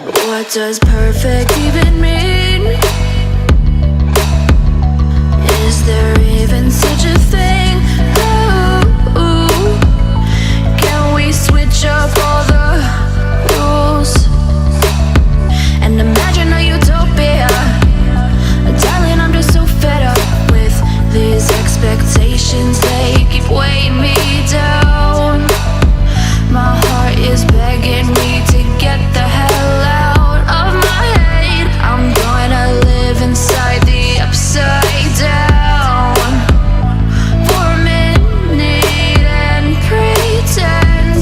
What does perfect even mean? Is there even such a thing? Ooh, can we switch up all the rules and imagine a utopia? Darling, I'm just so fed up with these expectations. They keep weighing me down. My heart is begging me to get the hell out of my head. I'm gonna live inside the upside down for a minute and pretend.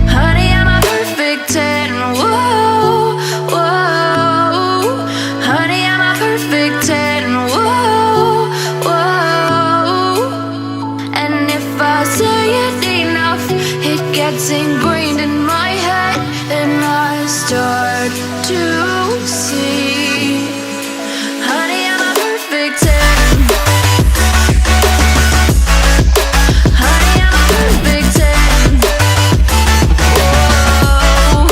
Honey, I'm a perfect 10. Whoa, whoa. Honey, I'm a perfect 10. Whoa, whoa. And if I say it enough, it gets ingrained in my head, and I start to see. Honey, I'm a perfect 10. Honey, I'm a perfect 10. Whoa.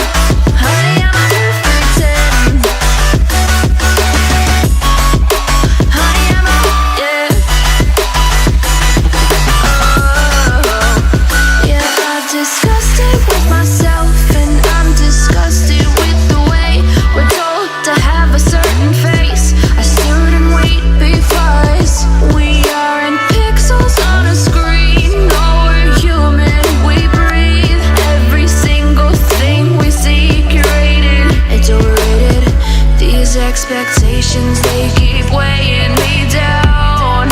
Honey, I'm a perfect 10. Honey, I'm a, yeah. Oh, yeah, I've discussed it with myself, and I'm disgusted with the way we're told to have a certain face. I stood and wait because we aren't pixels on a screen. No, we're human, we breathe. Every single thing we see curated. It's overrated. These expectations, they keep weighing me down.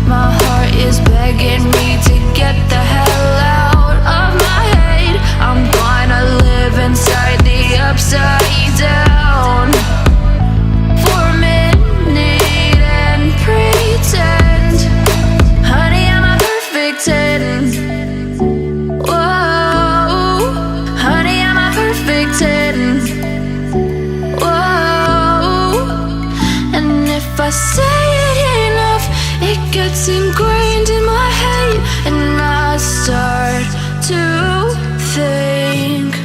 My heart is begging me to get the hell out of my head. I'm gonna live inside the upside down for a minute and pretend. Honey, I'm a perfect 10. Whoa. Honey, I'm a perfect 10. Whoa. And if I say it enough, it gets ingrained in my head, and I start to think.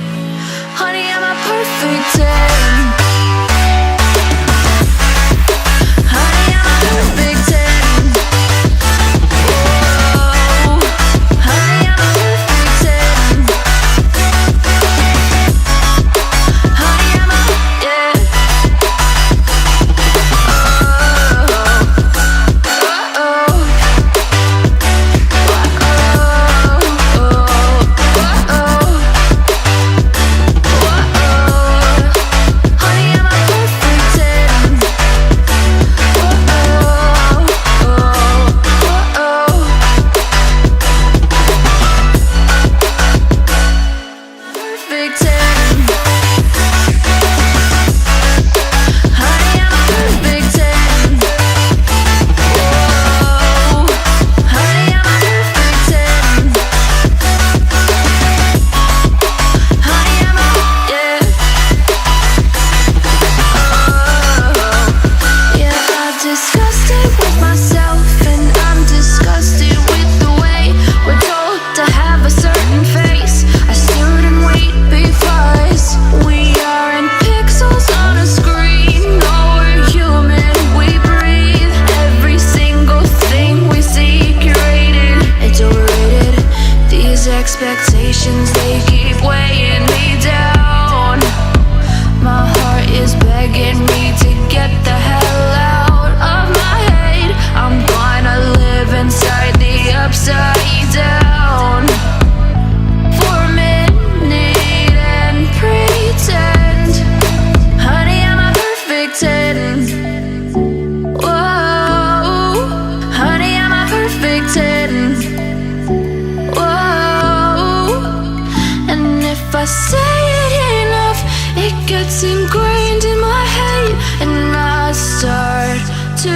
Honey, I'm a perfect 10. Honey, I'm a perfect 10. Whoa. Honey, I'm a perfect 10. Honey, I'm a, yeah. Expectations, they keep weighing me down. My heart is begging me to get the hell out of my head. I'm gonna live inside the upside down for a minute and pretend. Honey, I'm a perfect 10. Whoa. Honey, I'm a perfect 10. If I say it enough, it gets ingrained in my head, and I start to